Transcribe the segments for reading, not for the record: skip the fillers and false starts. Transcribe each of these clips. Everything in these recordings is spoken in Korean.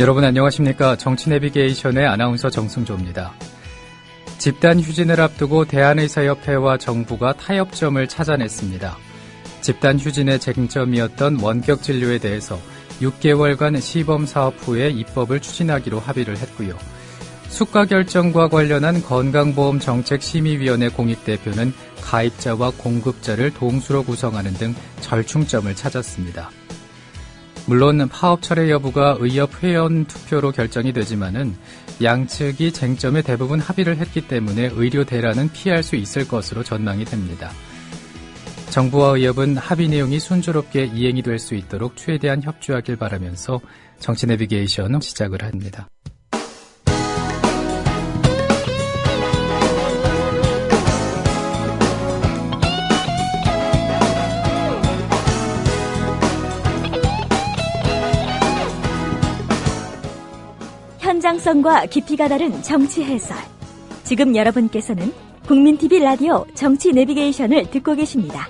여러분 안녕하십니까? 정치내비게이션의 아나운서 정승조입니다. 집단 휴진을 앞두고 대한의사협회와 정부가 타협점을 찾아냈습니다. 집단 휴진의 쟁점이었던 원격진료에 대해서 6개월간 시범사업 후에 입법을 추진하기로 합의를 했고요. 수가 결정과 관련한 건강보험정책심의위원회 공익대표는 가입자와 공급자를 동수로 구성하는 등 절충점을 찾았습니다. 물론 파업 철회 여부가 의협 회원 투표로 결정이 되지만은 양측이 쟁점에 대부분 합의를 했기 때문에 의료 대란은 피할 수 있을 것으로 전망이 됩니다. 정부와 의협은 합의 내용이 순조롭게 이행이 될 수 있도록 최대한 협조하길 바라면서 정치 내비게이션 시작을 합니다. 현장성과 깊이가 다른 정치 해설. 지금 여러분께서는 국민TV 라디오 정치 내비게이션을 듣고 계십니다.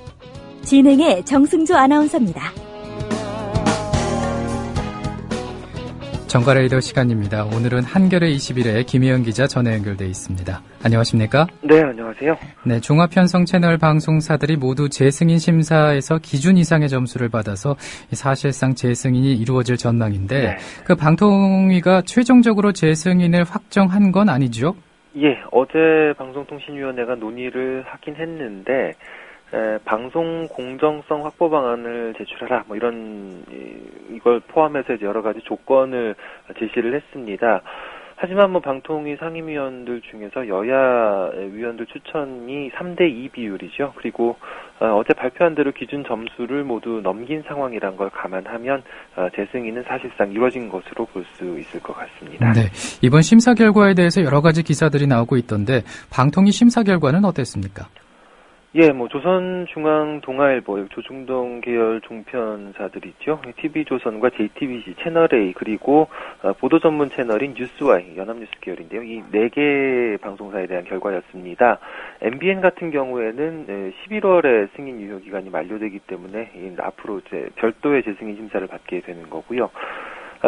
진행의 정승조 아나운서입니다. 정가레이더 시간입니다. 오늘은 한겨레 21의 김혜영 기자 전화 연결돼 있습니다. 안녕하십니까? 네, 안녕하세요. 네, 종합편성 채널 방송사들이 모두 재승인 심사에서 기준 이상의 점수를 받아서 사실상 재승인이 이루어질 전망인데 네. 그 방통위가 최종적으로 재승인을 확정한 건 아니죠? 예, 어제 방송통신위원회가 논의를 하긴 했는데 방송 공정성 확보 방안을 제출하라 이걸 포함해서 이제 여러 가지 조건을 제시를 했습니다. 하지만 방통위 상임위원들 중에서 여야 위원들 추천이 3대2 비율이죠. 그리고 어제 발표한 대로 기준 점수를 모두 넘긴 상황이란 걸 감안하면 재승인은 사실상 이루어진 것으로 볼 수 있을 것 같습니다. 네, 이번 심사 결과에 대해서 여러 가지 기사들이 나오고 있던데 방통위 심사 결과는 어땠습니까? 예, 조선중앙동아일보, 조중동 계열 종편사들 있죠. TV조선과 JTBC, 채널A, 그리고 보도 전문 채널인 뉴스Y, 연합뉴스 계열인데요. 이 4개 방송사에 대한 결과였습니다. MBN 같은 경우에는 11월에 승인 유효 기간이 만료되기 때문에 앞으로 이제 별도의 재승인 심사를 받게 되는 거고요.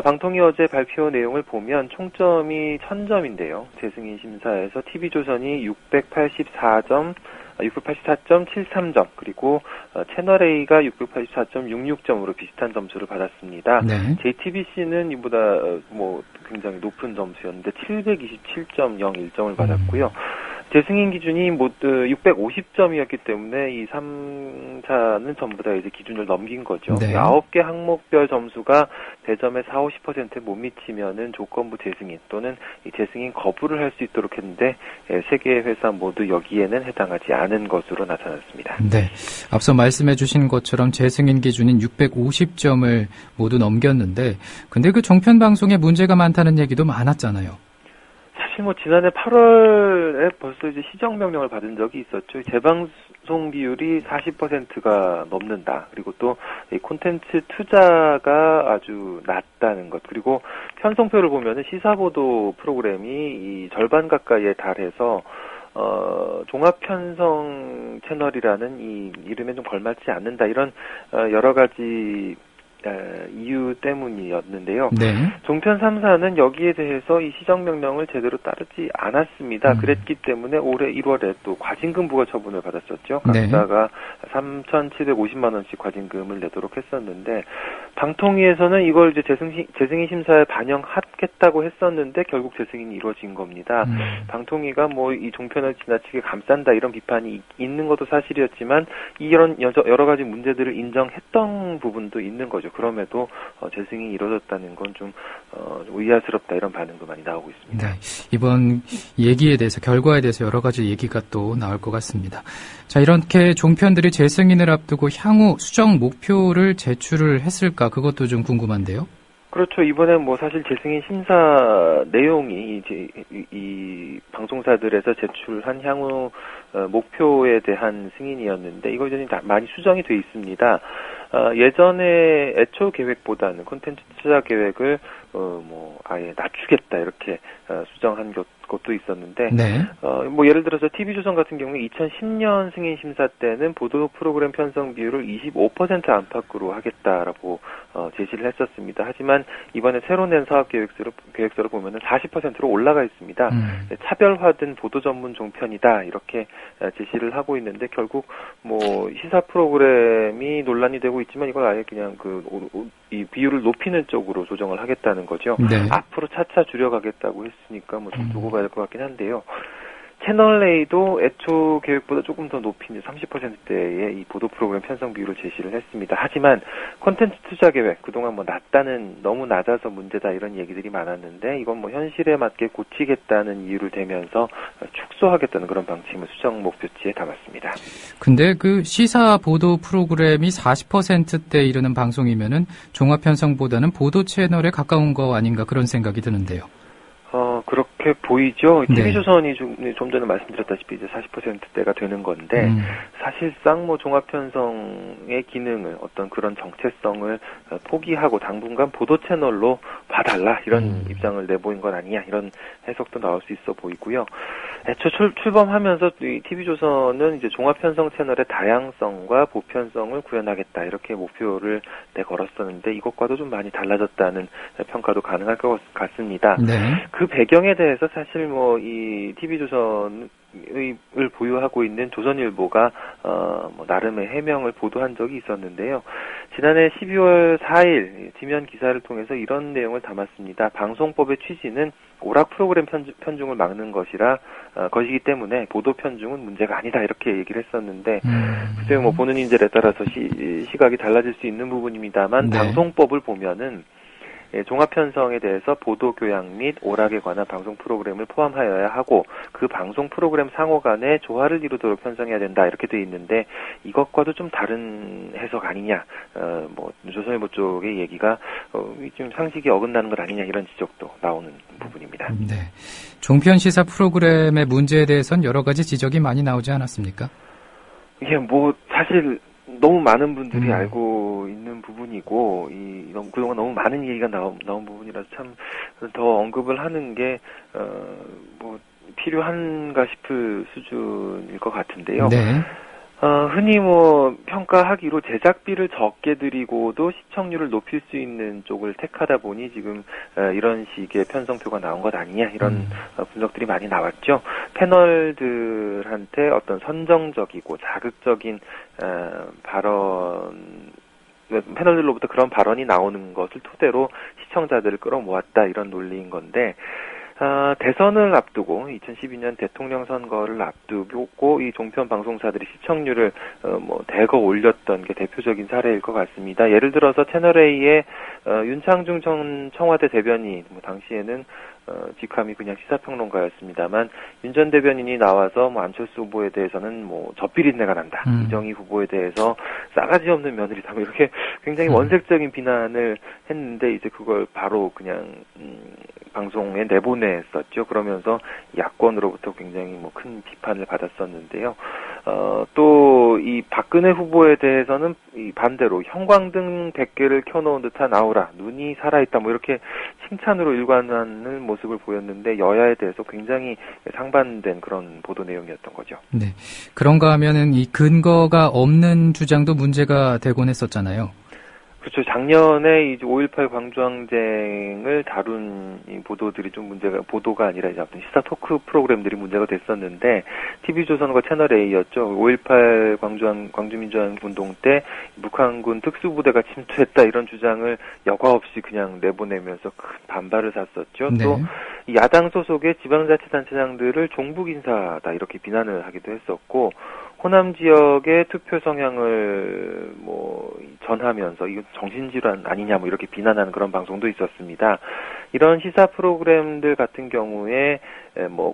방통위 어제 발표 내용을 보면 총점이 1000점인데요. 재승인 심사에서 TV조선이 684.73점, 그리고 채널A가 684.66점으로 비슷한 점수를 받았습니다. 네. JTBC는 이보다 굉장히 높은 점수였는데 727.01점을 받았고요. 재승인 기준이 모두 650점이었기 때문에 이 3사는 전부 다 이제 기준을 넘긴 거죠. 네. 9개 항목별 점수가 대점의 40~50%에 못 미치면은 조건부 재승인 또는 이 재승인 거부를 할 수 있도록 했는데 3개 회사 모두 여기에는 해당하지 않은 것으로 나타났습니다. 네. 앞서 말씀해 주신 것처럼 재승인 기준인 650점을 모두 넘겼는데 근데 그 종편 방송에 문제가 많다는 얘기도 많았잖아요. 사실 지난해 8월에 벌써 이제 시정 명령을 받은 적이 있었죠. 재방송 비율이 40%가 넘는다. 그리고 또 이 콘텐츠 투자가 아주 낮다는 것. 그리고 편성표를 보면은 시사보도 프로그램이 이 절반 가까이에 달해서 종합편성 채널이라는 이 이름에 좀 걸맞지 않는다. 이런 여러 가지 이유 때문이었는데요. 네. 종편 3사는 여기에 대해서 이 시정명령을 제대로 따르지 않았습니다. 그랬기 때문에 올해 1월에 또 과징금 부과 처분을 받았었죠. 각사가 네. 3,750만 원씩 과징금을 내도록 했었는데 방통위에서는 이걸 이제 재승인 심사에 반영하겠다고 했었는데 결국 재승인이 이루어진 겁니다. 방통위가 이 종편을 지나치게 감싼다 이런 비판이 있는 것도 사실이었지만 이런 여러 가지 문제들을 인정했던 부분도 있는 거죠. 그럼에도 재승인이 이루어졌다는 건 좀 의아스럽다 이런 반응도 많이 나오고 있습니다. 네, 이번 얘기에 대해서 결과에 대해서 여러 가지 얘기가 또 나올 것 같습니다. 자, 이렇게 종편들이 재승인을 앞두고 향후 수정 목표를 제출을 했을까 그것도 좀 궁금한데요. 그렇죠. 이번에 사실 재승인 심사 내용이 이제 이 방송사들에서 제출한 향후 목표에 대한 승인이었는데 이거 이제 많이 수정이 돼 있습니다. 예전에 애초 계획보다는 콘텐츠 투자 계획을 아예 낮추겠다 이렇게 수정한 것도 있었는데, 네. 뭐 예를 들어서 TV조선 같은 경우에 2010년 승인 심사 때는 보도 프로그램 편성 비율을 25% 안팎으로 하겠다라고 제시를 했었습니다. 하지만 이번에 새로 낸 사업 계획서를 보면은 40%로 올라가 있습니다. 차별화된 보도 전문 종편이다 이렇게 제시를 하고 있는데, 결국 뭐 시사 프로그램이 논란이 되고 있지만 이걸 아예 그냥 이 비율을 높이는 쪽으로 조정을 하겠다는 거죠. 네. 앞으로 차차 줄여가겠다고 했으니까 뭐 좀 두고 봐야 될 것 같긴 한데요. 채널 A도 애초 계획보다 조금 더 높인 30%대의 이 보도 프로그램 편성 비율을 제시를 했습니다. 하지만 콘텐츠 투자 계획 그동안 뭐 너무 낮아서 문제다 이런 얘기들이 많았는데, 이건 뭐 현실에 맞게 고치겠다는 이유를 대면서 축소하겠다는 그런 방침을 수정 목표치에 담았습니다. 근데 그 시사 보도 프로그램이 40%대 이르는 방송이면은 종합 편성보다는 보도 채널에 가까운 거 아닌가 그런 생각이 드는데요. 그렇게 보이죠. 네. TV조선이 좀 전에 말씀드렸다시피 이제 40%대가 되는 건데, 사실상 뭐 종합편성의 기능을, 어떤 그런 정체성을 포기하고 당분간 보도 채널로 봐달라 이런 입장을 내보인 건 아니냐 이런 해석도 나올 수 있어 보이고요. 애초 출범하면서 이 TV조선은 이제 종합편성 채널의 다양성과 보편성을 구현하겠다 이렇게 목표를 내걸었었는데, 이것과도 좀 많이 달라졌다는 평가도 가능할 것 같습니다. 네. 그 배경에 대해서 사실 뭐 이 TV조선을 보유하고 있는 조선일보가 뭐 나름의 해명을 보도한 적이 있었는데요. 지난해 12월 4일 지면 기사를 통해서 이런 내용을 담았습니다. 방송법의 취지는 오락 프로그램 편중을 막는 것이기 때문에 보도 편중은 문제가 아니다 이렇게 얘기를 했었는데, 글쎄요 뭐 보는 인재에 따라서 시각이 달라질 수 있는 부분입니다만, 네. 방송법을 보면은 종합 편성에 대해서 보도 교양 및 오락에 관한 방송 프로그램을 포함하여야 하고, 그 방송 프로그램 상호 간에 조화를 이루도록 편성해야 된다 이렇게 돼 있는데, 이것과도 좀 다른 해석 아니냐, 뭐 조선일보 쪽의 얘기가 좀 상식이 어긋나는 것 아니냐 이런 지적도 나오는 부분입니다. 네. 종편 시사 프로그램의 문제에 대해서는 여러 가지 지적이 많이 나오지 않았습니까? 이게 뭐 사실 너무 많은 분들이 알고 있는 부분이고, 그동안 너무 많은 얘기가 나온 부분이라서 참 더 언급을 하는 게 뭐 필요한가 싶을 수준일 것 같은데요. 네. 흔히 뭐 평가하기로 제작비를 적게 들이고도 시청률을 높일 수 있는 쪽을 택하다 보니 지금 이런 식의 편성표가 나온 것 아니냐 이런 분석들이 많이 나왔죠. 패널들한테 어떤 선정적이고 자극적인 패널들로부터 그런 발언이 나오는 것을 토대로 시청자들을 끌어모았다 이런 논리인 건데, 대선을 앞두고 2012년 대통령 선거를 앞두고 이 종편 방송사들이 시청률을 대거 올렸던 게 대표적인 사례일 것 같습니다. 예를 들어서 채널A의 윤창중 전 청와대 대변인, 당시에는 직함이 그냥 시사평론가였습니다만, 윤 전 대변인이 나와서 안철수 후보에 대해서는 젖비린내가 난다, 이정희 후보에 대해서 싸가지 없는 며느리다, 이렇게 굉장히 원색적인 비난을 했는데, 이제 그걸 바로 그냥 방송에 내보냈었죠. 그러면서 야권으로부터 굉장히 큰 비판을 받았었는데요. 또 이 박근혜 후보에 대해서는 이 반대로 형광등 100개를 켜놓은 듯한 아우라, 눈이 살아있다, 이렇게 칭찬으로 일관하는 모습을 보였는데, 여야에 대해서 굉장히 상반된 그런 보도 내용이었던 거죠. 네. 그런가 하면은 이 근거가 없는 주장도 문제가 되곤 했었잖아요. 그렇죠. 작년에 이제 5.18 광주항쟁을 다룬 이 보도들이 좀 보도가 아니라 이제 어떤 시사 토크 프로그램들이 문제가 됐었는데, TV조선과 채널A였죠. 5.18 광주민주화운동 운동 때 북한군 특수부대가 침투했다 이런 주장을 여과 없이 그냥 내보내면서 큰 반발을 샀었죠. 네. 또 야당 소속의 지방자치단체장들을 종북 인사다 이렇게 비난을 하기도 했었고, 호남 지역의 투표 성향을 전하면서 이건 정신질환 아니냐 이렇게 비난하는 그런 방송도 있었습니다. 이런 시사 프로그램들 같은 경우에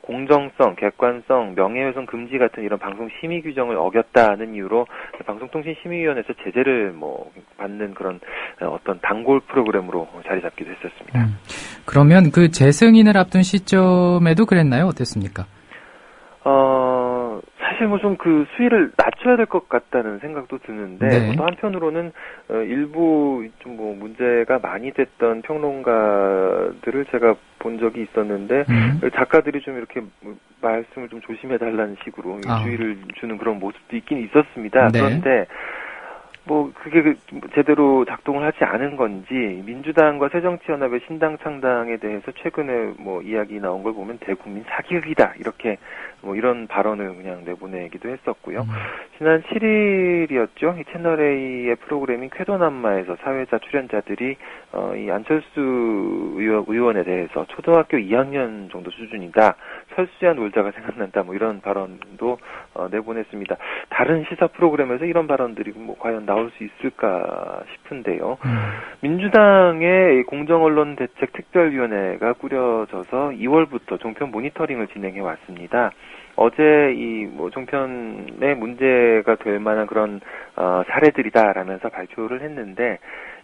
공정성, 객관성, 명예훼손 금지 같은 이런 방송 심의 규정을 어겼다는 이유로 방송통신심의위원회에서 제재를 받는 그런 어떤 단골 프로그램으로 자리 잡기도 했었습니다. 그러면 그 재승인을 앞둔 시점에도 그랬나요? 어땠습니까? 사실 뭐 좀 그 수위를 낮춰야 될 것 같다는 생각도 드는데 네. 또 한편으로는 일부 좀 뭐 문제가 많이 됐던 평론가들을 제가 본 적이 있었는데 작가들이 좀 이렇게 말씀을 좀 조심해달라는 식으로 주의를 주는 그런 모습도 있긴 있었습니다. 네. 그런데 뭐 그게 제대로 작동을 하지 않은 건지 민주당과 새정치연합의 신당 창당에 대해서 최근에 뭐 이야기 나온 걸 보면 대국민 사기극이다 이렇게 뭐 이런 발언을 그냥 내보내기도 했었고요. 지난 7일이었죠. 이 채널A의 프로그램인 쾌도남마에서 사회자 출연자들이 이 안철수 의원에 대해서 초등학교 2학년 정도 수준이다. 설수야 놀자가 생각난다. 뭐 이런 발언도 내보냈습니다. 다른 시사 프로그램에서 이런 발언들이 뭐 과연 나올 수 있을까 싶은데요. 민주당의 공정언론대책특별위원회가 꾸려져서 2월부터 종편 모니터링을 진행해 왔습니다. 어제 이 뭐 종편의 문제가 될 만한 그런 사례들이다라면서 발표를 했는데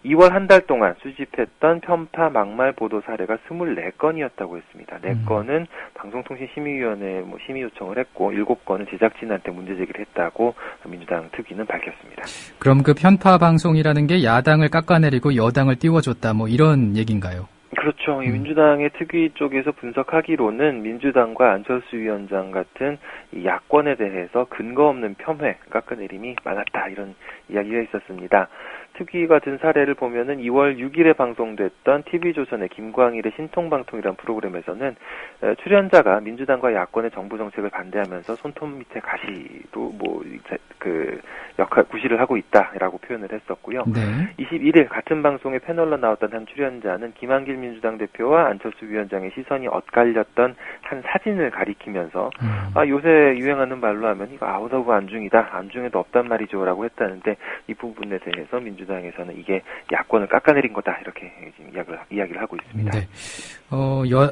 2월 한 달 동안 수집했던 편파 막말 보도 사례가 24건이었다고 했습니다. 4건은 방송통신심의위원회에 뭐 심의 요청을 했고 7건은 제작진한테 문제 제기를 했다고 민주당 특위는 밝혔습니다. 그럼 그 편파 방송이라는 게 야당을 깎아내리고 여당을 띄워줬다 뭐 이런 얘기인가요? 그렇죠. 이 민주당의 특위 쪽에서 분석하기로는 민주당과 안철수 위원장 같은 이 야권에 대해서 근거 없는 폄훼, 깎아내림이 많았다 이런 이야기가 있었습니다. 특위가 든 사례를 보면은 2월 6일에 방송됐던 TV조선의 김광일의 신통방통이라는 프로그램에서는 출연자가 민주당과 야권의 정부 정책을 반대하면서 손톱 밑에 가시로 뭐 그 구실을 하고 있다라고 표현을 했었고요. 네. 21일 같은 방송에 패널로 나왔던 한 출연자는 김한길 민주당 대표와 안철수 위원장의 시선이 엇갈렸던 한 사진을 가리키면서 요새 유행하는 말로 하면 이거 아웃 오브 안중이다. 안중에도 없단 말이죠라고 했다는데 이 부분에 대해서 민주당에서는 이게 야권을 깎아내린 거다 이렇게 지금 이야기를 하고 있습니다. 네.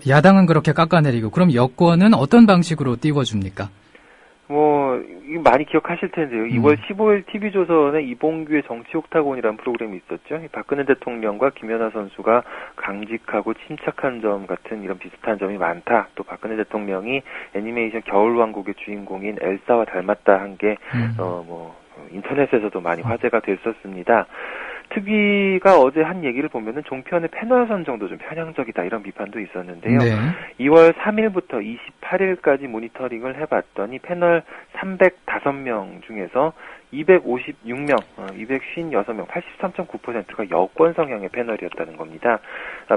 야당은 그렇게 깎아내리고 그럼 여권은 어떤 방식으로 띄워줍니까? 뭐 이거 많이 기억하실 텐데요. 2월 15일 TV조선에 이봉규의 정치 옥타곤이라는 프로그램이 있었죠. 박근혜 대통령과 김연아 선수가 강직하고 침착한 점 같은 이런 비슷한 점이 많다. 또 박근혜 대통령이 애니메이션 겨울왕국의 주인공인 엘사와 닮았다 한 게 인터넷에서도 많이 화제가 됐었습니다. 특위가 어제 한 얘기를 보면은 종편의 패널선 정도 좀 편향적이다 이런 비판도 있었는데요. 네. 2월 3일부터 28일까지 모니터링을 해봤더니 패널 305명 중에서 256명, 256명, 83.9%가 여권 성향의 패널이었다는 겁니다.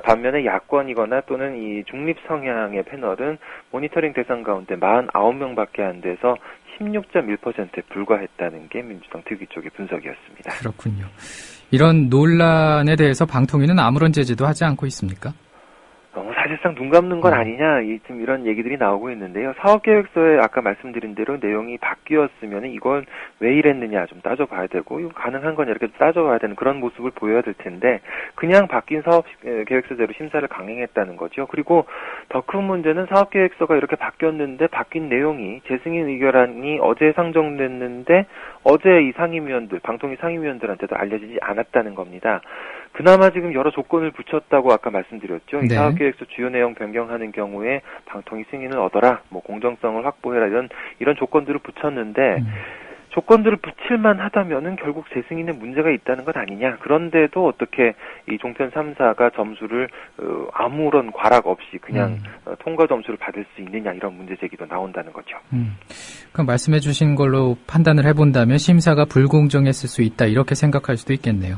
반면에 야권이거나 또는 이 중립 성향의 패널은 모니터링 대상 가운데 49명밖에 안 돼서 16.1%에 불과했다는 게 민주당 특위 쪽의 분석이었습니다. 그렇군요. 이런 논란에 대해서 방통위는 아무런 제재도 하지 않고 있습니까? 사실상 눈 감는 건 아니냐 지금 이런 얘기들이 나오고 있는데요. 사업계획서에 아까 말씀드린 대로 내용이 바뀌었으면 이걸 왜 이랬느냐 좀 따져봐야 되고 이거 가능한 거냐 이렇게 따져봐야 되는 그런 모습을 보여야 될 텐데 그냥 바뀐 사업계획서대로 심사를 강행했다는 거죠. 그리고 더 큰 문제는 사업계획서가 이렇게 바뀌었는데 바뀐 내용이 재승인 의결안이 어제 상정됐는데 어제 이 상임위원들 방통위 상임위원들한테도 알려지지 않았다는 겁니다. 그나마 지금 여러 조건을 붙였다고 아까 말씀드렸죠. 이 사업계획서 주요 내용 변경하는 경우에 방통위 승인을 얻어라, 뭐 공정성을 확보해라 이런 조건들을 붙였는데 조건들을 붙일만 하다면은 결국 재승인에 문제가 있다는 것 아니냐. 그런데도 어떻게 이 종편 3사가 점수를 아무런 과락 없이 그냥 통과 점수를 받을 수 있느냐 이런 문제 제기도 나온다는 거죠. 그럼 말씀해 주신 걸로 판단을 해본다면 심사가 불공정했을 수 있다 이렇게 생각할 수도 있겠네요.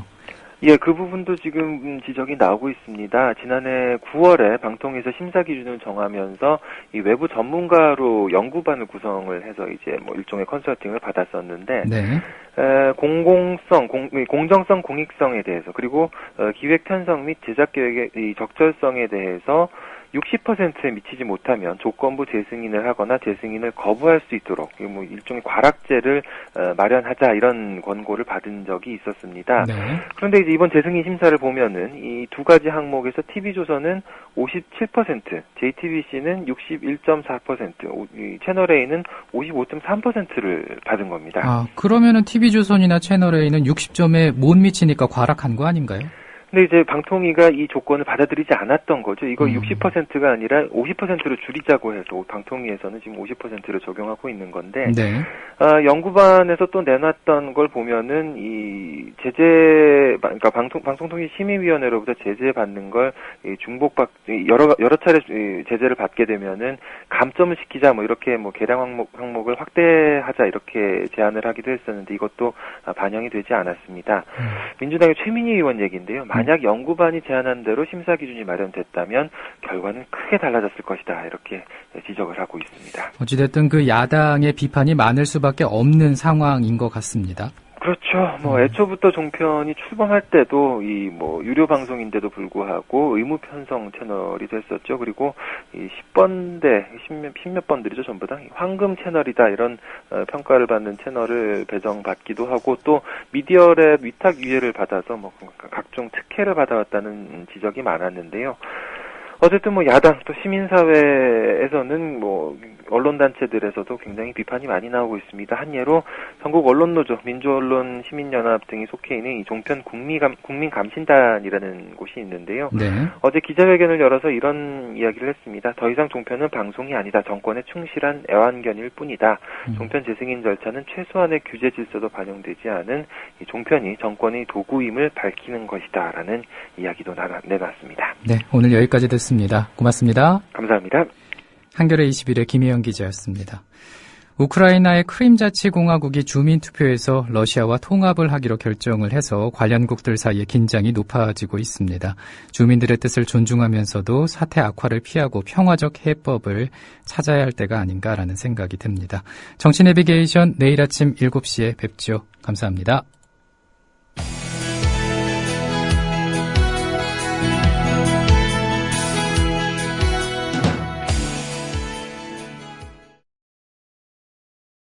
예, 그 부분도 지금 지적이 나오고 있습니다. 지난해 9월에 방통위에서 심사 기준을 정하면서 이 외부 전문가로 연구반을 구성을 해서 이제 뭐 일종의 컨설팅을 받았었는데, 공정성, 공익성에 대해서 그리고 기획 편성 및 제작 계획의 이 적절성에 대해서 60%에 미치지 못하면 조건부 재승인을 하거나 재승인을 거부할 수 있도록 뭐 일종의 과락제를 마련하자 이런 권고를 받은 적이 있었습니다. 그런데 이제 이번 재승인 심사를 보면은 이 두 가지 항목에서 TV조선은 57%, JTBC는 61.4%, 이 채널A는 55.3%를 받은 겁니다. 그러면은 TV조선이나 채널A는 60점에 못 미치니까 과락한 거 아닌가요? 근데 이제 방통위가 이 조건을 받아들이지 않았던 거죠. 이거 60%가 아니라 50%로 줄이자고 해서 방통위에서는 지금 50%로 적용하고 있는 건데, 네. 연구반에서 또 내놨던 걸 보면은 이 그러니까 방송통신심의위원회로부터 제재받는 걸 여러 차례 제재를 받게 되면은 감점을 시키자 뭐 이렇게 뭐 개량 항목을 확대하자 이렇게 제안을 하기도 했었는데 이것도 반영이 되지 않았습니다. 민주당의 최민희 의원 얘기인데요. 만약 연구반이 제안한 대로 심사 기준이 마련됐다면 결과는 크게 달라졌을 것이다 이렇게 지적을 하고 있습니다. 어찌됐든 그 야당의 비판이 많을 수밖에 없는 상황인 것 같습니다. 그렇죠. 뭐 애초부터 종편이 출범할 때도 이 뭐 유료 방송인데도 불구하고 의무 편성 채널이 됐었죠. 그리고 이 10번대, 10몇 번들이죠. 전부 다 황금 채널이다 이런 평가를 받는 채널을 배정받기도 하고 또 미디어랩 위탁 유예를 받아서 뭐 각종 특혜를 받아왔다는 지적이 많았는데요. 어쨌든 뭐 야당 또 시민사회에서는 뭐 언론단체들에서도 굉장히 비판이 많이 나오고 있습니다. 한 예로 전국 언론노조, 민주언론시민연합 등이 속해 있는 이 종편 국민감신단이라는 곳이 있는데요. 네. 어제 기자회견을 열어서 이런 이야기를 했습니다. 더 이상 종편은 방송이 아니다. 정권에 충실한 애완견일 뿐이다. 종편 재승인 절차는 최소한의 규제 질서도 반영되지 않은 이 종편이 정권의 도구임을 밝히는 것이다. 라는 이야기도 내놨습니다. 네, 오늘 여기까지 듣습니다. 고맙습니다. 감사합니다. 한겨레 21의 김혜영 기자였습니다. 우크라이나의 크림자치공화국이 주민투표에서 러시아와 통합을 하기로 결정을 해서 관련국들 사이의 긴장이 높아지고 있습니다. 주민들의 뜻을 존중하면서도 사태 악화를 피하고 평화적 해법을 찾아야 할 때가 아닌가라는 생각이 듭니다. 정치 내비게이션 내일 아침 7시에 뵙죠. 감사합니다.